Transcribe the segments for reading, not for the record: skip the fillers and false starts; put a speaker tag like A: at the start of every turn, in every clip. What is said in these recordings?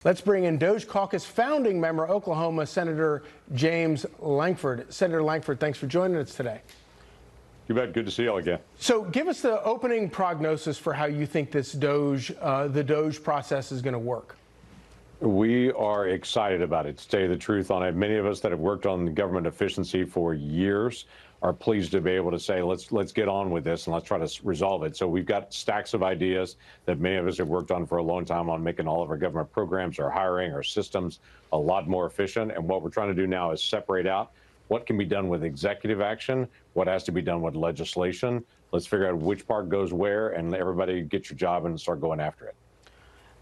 A: Let's bring in DOGE caucus founding member, Oklahoma Senator James Lankford. Senator Lankford, thanks for joining us today.
B: You bet. Good to see you all again.
A: So give us the opening prognosis for how you think this the DOGE process is going to work.
B: We are excited about it, to tell you the truth on it. Many of us that have worked on government efficiency for years are pleased to be able to say, let's get on with this and let's try to resolve it. So we've got stacks of ideas that many of us have worked on for a long time on making all of our government programs, our hiring, our systems a lot more efficient. And what we're trying to do now is separate out what can be done with executive action, what has to be done with legislation. Let's figure out which part goes where, and everybody get your job and start going after it.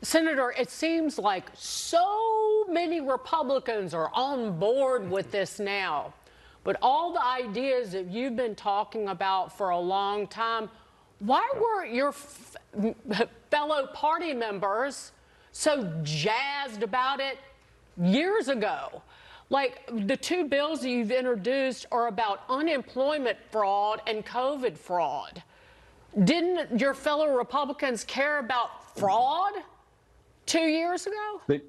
C: Senator, it seems like so many Republicans are on board with this now. But all the ideas that you've been talking about for a long time, why weren't your fellow party members so jazzed about it years ago? Like, the two bills that you've introduced are about unemployment fraud and COVID fraud. Didn't your fellow Republicans care about fraud 2 years ago?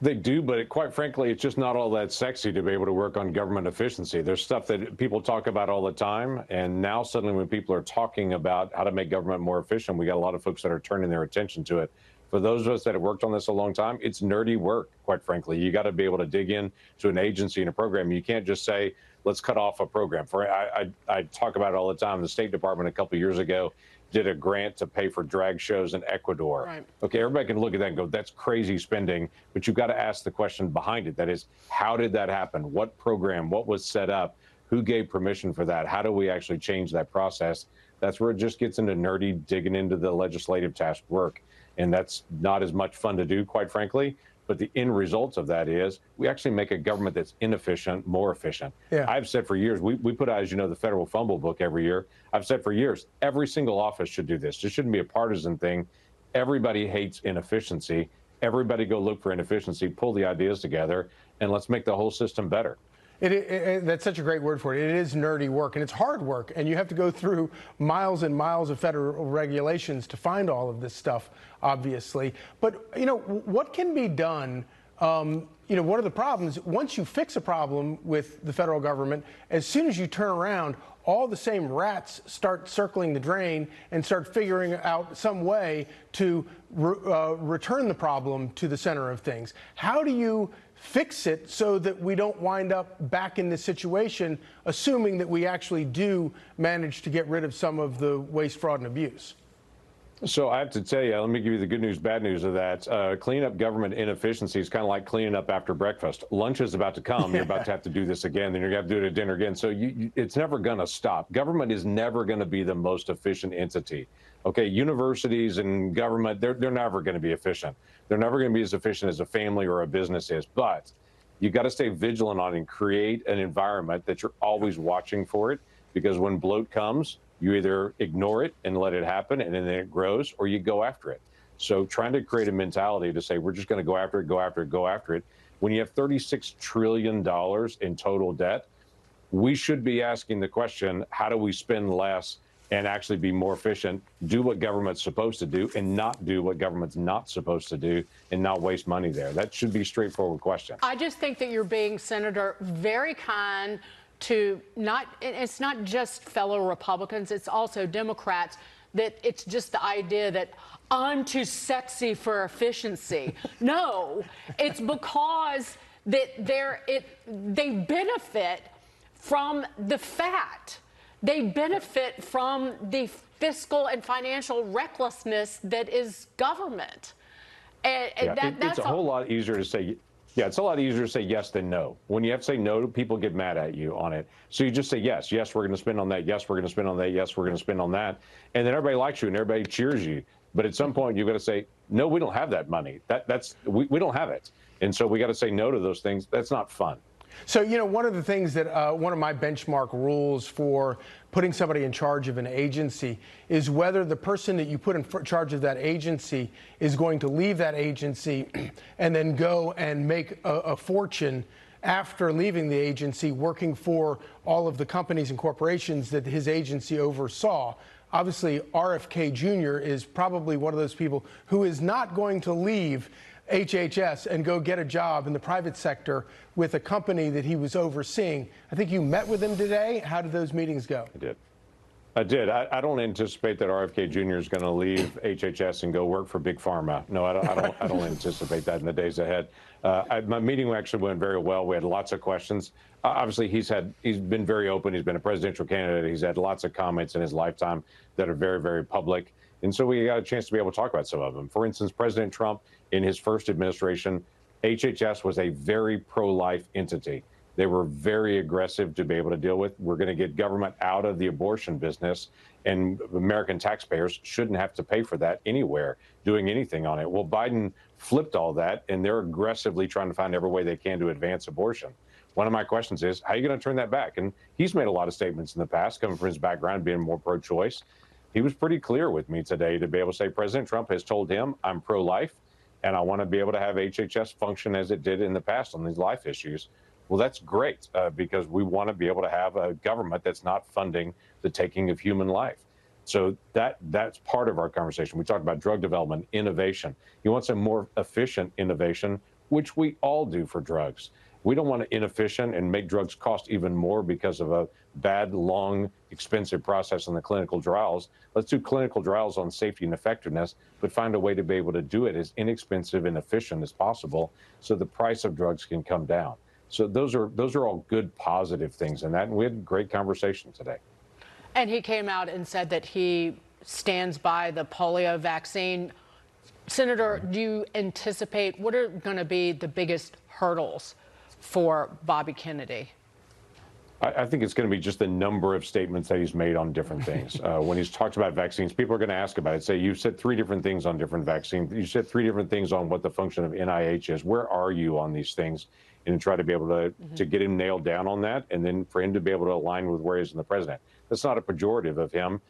B: They do, but quite frankly, it's just not all that sexy to be able to work on government efficiency. There's stuff that people talk about all the time, and now suddenly when people are talking about how to make government more efficient, we got a lot of folks that are turning their attention to it. For those of us that have worked on this a long time, it's nerdy work, quite frankly. You got to be able to dig in to an agency and a program. You can't just say, let's cut off a program. I talk about it all the time. The State Department a couple of years ago did a grant to pay for drag shows in Ecuador.
C: Right.
B: Okay, everybody can look at that and go, that's crazy spending, but you've got to ask the question behind it. That is, how did that happen? What program? What was set up? Who gave permission for that? How do we actually change that process? That's where it just gets into nerdy digging into the legislative task work. And that's not as much fun to do, quite frankly. But the end result of that is we actually make a government that's inefficient more efficient. Yeah. I've said for years, we put out, as you know, the federal fumble book every year. I've said for years, every single office should do this. This shouldn't be a partisan thing. Everybody hates inefficiency. Everybody go look for inefficiency, pull the ideas together, and let's make the whole system better.
A: That's such a great word for it. It is nerdy work, and it's hard work, and you have to go through miles and miles of federal regulations to find all of this stuff, obviously. But, you know, what can be done? You know, one of the problems, once you fix a problem with the federal government, as soon as you turn around, all the same rats start circling the drain and start figuring out some way to return the problem to the center of things. How do you fix it so that we don't wind up back in this situation, assuming that we actually do manage to get rid of some of the waste, fraud, and abuse?
B: So I have to tell you, let me give you the good news, bad news of that. Cleaning up government inefficiency is kind of like cleaning up after breakfast. Lunch is about to come. You're about to have to do this again. Then you're going to have to do it at dinner again. So it's never going to stop. Government is never going to be the most efficient entity. Okay, universities and government, they're never going to be efficient. They're never going to be as efficient as a family or a business is. But you got to stay vigilant on and create an environment that you're always watching for it. Because when bloat comes, you either ignore it and let it happen, and then it grows, or you go after it. So trying to create a mentality to say, we're just going to go after it, go after it, go after it. When you have $36 trillion in total debt, we should be asking the question, how do we spend less and actually be more efficient, do what government's supposed to do, and not do what government's not supposed to do, and not waste money there? That should be a straightforward question.
C: I just think that you're being, Senator, very kind to it's not just fellow Republicans, it's also Democrats, that it's just the idea that I'm too sexy for efficiency. No, it's because that they benefit from the fat. They benefit from the fiscal and financial recklessness that is government. And
B: it's a whole lot easier to say. Yeah, it's a lot easier to say yes than no. When you have to say no, people get mad at you on it. So you just say yes. Yes, we're going to spend on that. Yes, we're going to spend on that. Yes, we're going to spend on that. And then everybody likes you and everybody cheers you. But at some point, you've got to say, no, we don't have that money. We don't have it. And so we got to say no to those things. That's not fun.
A: So, you know, one of the things that one of my benchmark rules for putting somebody in charge of an agency is whether the person that you put in charge of that agency is going to leave that agency and then go and make a fortune after leaving the agency, working for all of the companies and corporations that his agency oversaw. Obviously, RFK Jr. is probably one of those people who is not going to leave HHS and go get a job in the private sector with a company that he was overseeing. I think you met with him today. How did those meetings go?
B: I did. I don't anticipate that RFK Jr. is going to leave HHS and go work for Big Pharma. No, I don't anticipate that in the days ahead. My meeting actually went very well. We had lots of questions. Obviously, he's been very open. He's been a presidential candidate. He's had lots of comments in his lifetime that are very, very public. And so we got a chance to be able to talk about some of them. For instance, President Trump, in his first administration, HHS was a very pro-life entity. They were very aggressive to be able to deal with. We're going to get government out of the abortion business, and American taxpayers shouldn't have to pay for that anywhere, doing anything on it. Well, Biden flipped all that, and they're aggressively trying to find every way they can to advance abortion. One of my questions is, how are you going to turn that back? And he's made a lot of statements in the past, coming from his background, being more pro-choice. He was pretty clear with me today to be able to say President Trump has told him, I'm pro-life, and I want to be able to have HHS function as it did in the past on these life issues. Well, that's great because we want to be able to have a government that's not funding the taking of human life. So that's part of our conversation. We talked about drug development, innovation. He wants a more efficient innovation, which we all do for drugs. We don't want to inefficient and make drugs cost even more because of a bad, long, expensive process in the clinical trials. Let's do clinical trials on safety and effectiveness, but find a way to be able to do it as inexpensive and efficient as possible so the price of drugs can come down. So those are all good, positive things in that. And we had a great conversation today.
C: And he came out and said that he stands by the polio vaccine. Senator, do you anticipate what are going to be the biggest hurdles for Bobby Kennedy?
B: I think it's going to be just the number of statements that he's made on different things. When he's talked about vaccines, people are going to ask about it. Say, you said 3 different things on different vaccines. You said 3 different things on what the function of NIH is. Where are you on these things? And try to be able to get him nailed down on that, and then for him to be able to align with where he is in the president. That's not a pejorative of him.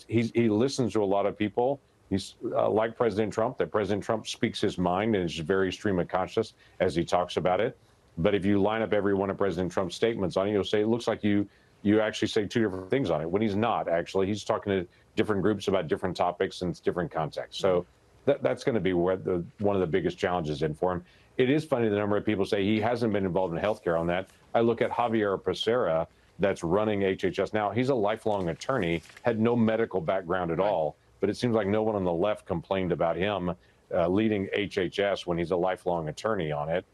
B: He listens to a lot of people. He's like President Trump, that President Trump speaks his mind and is very stream of conscious as he talks about it. But if you line up every one of President Trump's statements on it, you'll say it looks like you actually say 2 different things on it, when he's not actually. He's talking to different groups about different topics and different contexts. So that's going to be where one of the biggest challenges in for him. It is funny the number of people say he hasn't been involved in healthcare on that. I look at Javier Becerra that's running HHS now. He's a lifelong attorney, had no medical background at all, but it seems like no one on the left complained about him leading HHS when he's a lifelong attorney on it.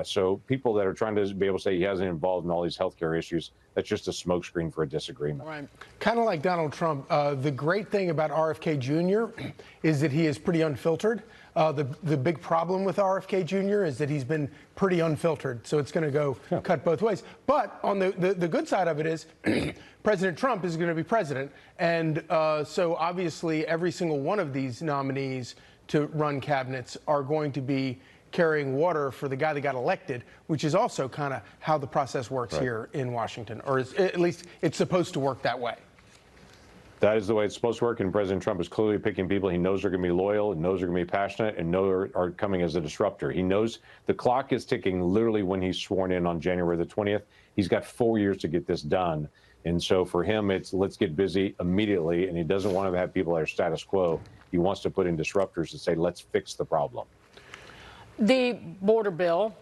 B: So people that are trying to be able to say he hasn't involved in all these healthcare issues, that's just a smokescreen for a disagreement.
A: Right. Kind of like Donald Trump. The great thing about RFK Jr. is that he is pretty unfiltered. The big problem with RFK Jr. is that he's been pretty unfiltered. So it's going to go cut both ways. But on the good side of it is President Trump is going to be president. And so obviously every single one of these nominees to run cabinets are going to be carrying water for the guy that got elected, which is also kind of how the process works here in Washington, or at least it's supposed to work that way.
B: That is the way it's supposed to work, and President Trump is clearly picking people he knows are going to be loyal, knows are going to be passionate, and know are coming as a disruptor. He knows the clock is ticking literally when he's sworn in on January the 20th. He's got 4 years to get this done. And so for him, it's let's get busy immediately, and he doesn't want to have people that are status quo. He wants to put in disruptors to say, let's fix the problem.
C: The border bill,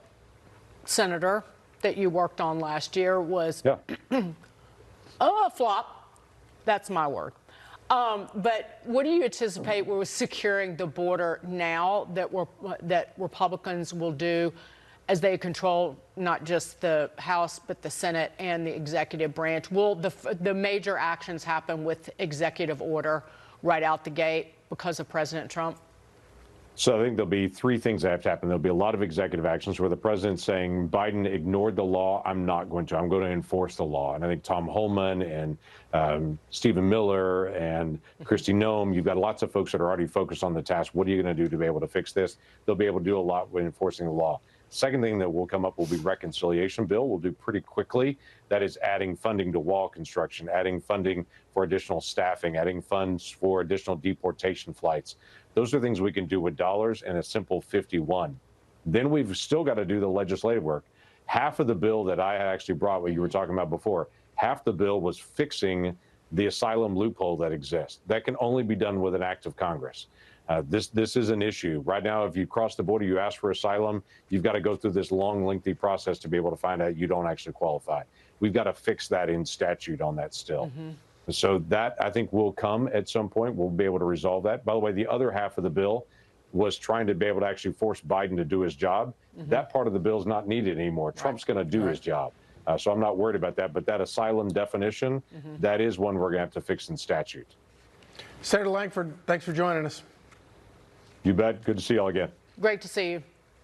C: Senator, that you worked on last year was a flop. That's my word. But what do you anticipate with securing the border now that Republicans will do as they control not just the House, but the Senate and the executive branch? Will the major actions happen with executive order right out the gate because of President Trump?
B: So I think there'll be 3 things that have to happen. There'll be a lot of executive actions where the president's saying, Biden ignored the law. I'm not going to. I'm going to enforce the law. And I think Tom Homan and Stephen Miller and Kristi Noem, you've got lots of folks that are already focused on the task. What are you going to do to be able to fix this? They'll be able to do a lot with enforcing the law. Second thing that will come up will be reconciliation bill. We'll do pretty quickly. That is adding funding to wall construction, adding funding for additional staffing, adding funds for additional deportation flights. Those are things we can do with dollars and a simple 51. Then we've still got to do the legislative work. Half of the bill that I actually brought, what you were talking about before, half the bill was fixing the asylum loophole that exists. That can only be done with an act of Congress. This is an issue. Right now, if you cross the border, you ask for asylum, you've got to go through this long, lengthy process to be able to find out you don't actually qualify. We've got to fix that in statute on that still. So that, I think, will come at some point. We'll be able to resolve that. By the way, the other half of the bill was trying to be able to actually force Biden to do his job. That part of the bill is not needed anymore. Trump's going to do his job. So I'm not worried about that. But that asylum definition, that is one we're going to have to fix in statute.
A: Senator Lankford, thanks for joining us.
B: You bet. Good to see you all again.
C: Great to see you.